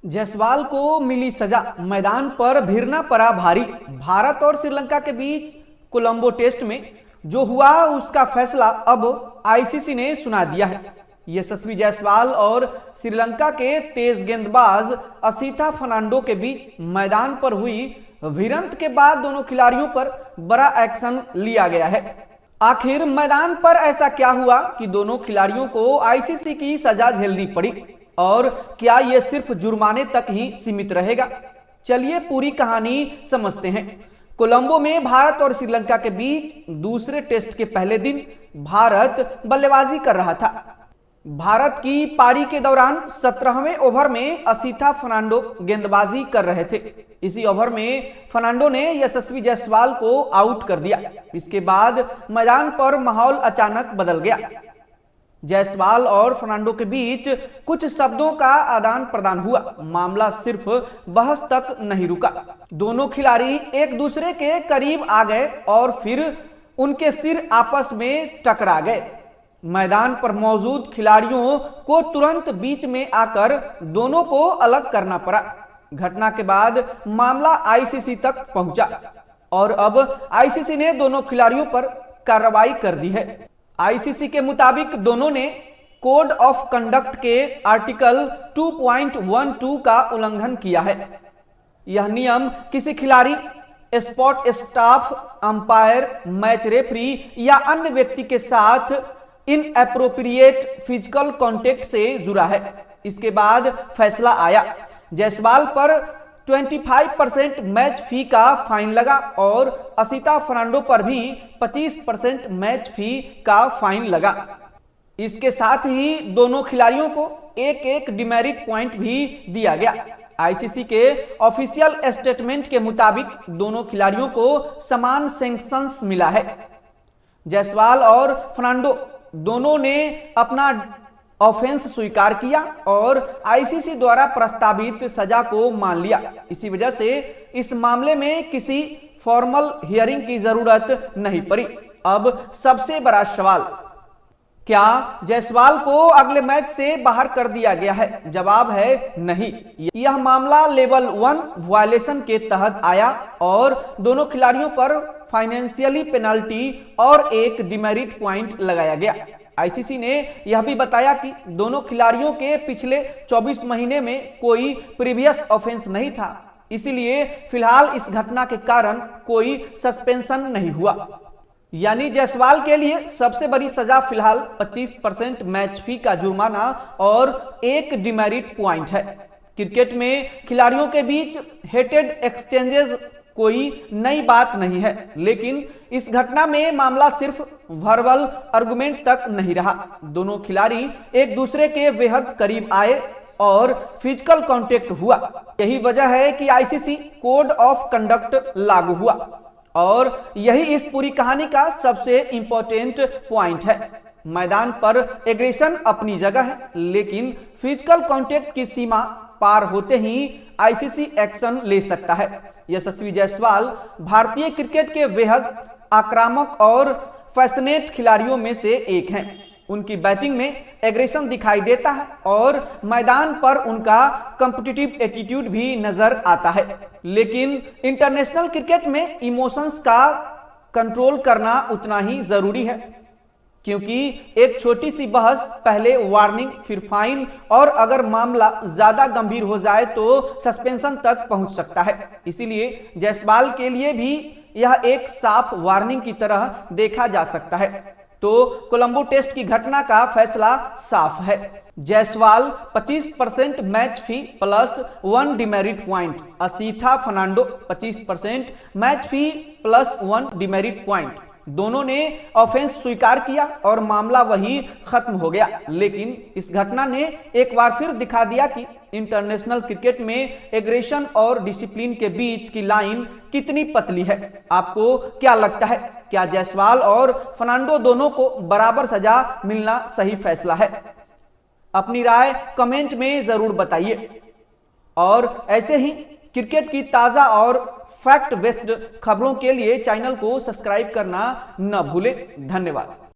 जायसवाल को मिली सजा, मैदान पर भिड़ना पड़ा भारी। भारत और श्रीलंका के बीच कोलंबो टेस्ट में जो हुआ उसका फैसला अब आईसीसी ने सुना दिया है। यशस्वी जायसवाल और श्रीलंका के तेज गेंदबाज असीथा फर्नांडो के बीच मैदान पर हुई भिड़ंत के बाद दोनों खिलाड़ियों पर बड़ा एक्शन लिया गया है। आखिर मैदान पर ऐसा क्या हुआ कि दोनों खिलाड़ियों को आईसीसी की सजा झेलनी पड़ी और क्या यह सिर्फ जुर्माने तक ही सीमित रहेगा? चलिए पूरी कहानी समझते हैं। कोलंबो में भारत और श्रीलंका के बीच दूसरे टेस्ट के पहले दिन भारत बल्लेबाजी कर रहा था। भारत की पारी के दौरान 17वें ओवर में असीथा फर्नांडो गेंदबाजी कर रहे थे। इसी ओवर में फर्नांडो ने यशस्वी जायसवाल को आउट कर दिया। इसके बाद मैदान पर माहौल अचानक बदल गया। जायसवाल और फर्नांडो के बीच कुछ शब्दों का आदान प्रदान हुआ। मामला सिर्फ बहस तक नहीं रुका। दोनों खिलाड़ी एक दूसरे के करीब आ गए और फिर उनके सिर आपस में टकरा गए। मैदान पर मौजूद खिलाड़ियों को तुरंत बीच में आकर दोनों को अलग करना पड़ा। घटना के बाद मामला आईसीसी तक पहुंचा और अब आईसीसी ने दोनों खिलाड़ियों पर कार्रवाई कर दी है। आईसीसी के मुताबिक दोनों ने कोड ऑफ कंडक्ट के आर्टिकल 2.12 का उल्लंघन किया है। यह नियम किसी खिलाड़ी, sport staff, umpire, match referee या अन्य व्यक्ति के साथ इनएप्रोप्रिएट फिजिकल कांटेक्ट से जुड़ा है। इसके बाद फैसला आया। जायसवाल पर 25% मैच फी का फाइन लगा और असीथा फर्नांडो पर भी 25% मैच फी का फाइन लगा। इसके साथ ही दोनों खिलाड़ियों को एक एक डिमेरिट पॉइंट भी दिया गया। आईसीसी के ऑफिशियल स्टेटमेंट के मुताबिक दोनों खिलाड़ियों को समान सैंक्शंस मिला है। जायसवाल और फर्नांडो दोनों ने अपना ऑफेंस स्वीकार किया और आईसीसी द्वारा प्रस्तावित सजा को मान लिया। इसी वजह से इस मामले में किसी फॉर्मल हियरिंग की जरूरत नहीं पड़ी। अब सबसे बड़ा सवाल, क्या जायसवाल को अगले मैच से बाहर कर दिया गया है? जवाब है नहीं। यह मामला लेवल 1 वायलेशन के तहत आया और दोनों खिलाड़ियों पर फाइनेंशियली पेनल्टी और एक डिमेरिट पॉइंट लगाया गया। आईसीसी ने यह भी बताया कि दोनों खिलाड़ियों के पिछले 24 महीने में कोई प्रीवियस ऑफेंस नहीं था, इसलिए फिलहाल इस घटना के कारण कोई सस्पेंशन नहीं हुआ। यानी जायसवाल के लिए सबसे बड़ी सजा फिलहाल 25% मैच फी का जुर्माना और एक डिमेरिट पॉइंट है। क्रिकेट में खिलाड़ियों के बीच हेटेड एक्सचेंजेस कोई नई बात नहीं है, लेकिन इस घटना में मामला सिर्फ वर्बल आर्गुमेंट तक नहीं रहा। दोनों खिलाड़ी एक दूसरे के बेहद करीब आए और फिजिकल कांटेक्ट हुआ। यही वजह है कि आईसीसी कोड ऑफ कंडक्ट लागू हुआ और यही इस पूरी कहानी का सबसे इंपॉर्टेंट पॉइंट है। मैदान पर एग्रेशन अपनी जगह है, लेकिन फिजिकल कांटेक्ट की सीमा पार होते ही आईसीसी एक्शन ले सकता है। यशस्वी जायसवाल भारतीय क्रिकेट के बेहद आक्रामक और पैशनेट खिलाड़ियों में से एक हैं। उनकी बैटिंग में एग्रेशन दिखाई देता है और मैदान पर उनका कॉम्पिटिटिव एटीट्यूड भी नजर आता है। लेकिन इंटरनेशनल क्रिकेट में इमोशंस का कंट्रोल करना उतना ही जरूरी है, क्योंकि एक छोटी सी बहस, पहले वार्निंग, फिर फाइन और अगर मामला ज्यादा गंभीर हो जाए तो सस्पेंशन तक पहुंच सकता है। इसीलिए जायसवाल के लिए भी यह एक साफ वार्निंग की तरह देखा जा सकता है। तो कोलंबो टेस्ट की घटना का फैसला साफ है। Jaiswal 25% match fee plus 1 demerit point, Asitha Fernando 25% match fee plus 1 demerit point. दोनों ने ऑफेंस स्वीकार किया और मामला वही खत्म हो गया। लेकिन इस घटना ने एक बार फिर दिखा दिया कि इंटरनेशनल क्रिकेट में एग्रेशन और डिसिप्लिन के बीच की लाइन कितनी पतली है। आपको क्या लगता है, क्या जायसवाल और फर्नांडो दोनों को बराबर सजा मिलना सही फैसला है? अपनी राय कमेंट में जरूर बताइए और ऐसे ही क्रिकेट की ताजा और फैक्ट बेस्ड खबरों के लिए चैनल को सब्सक्राइब करना न भूलें। धन्यवाद।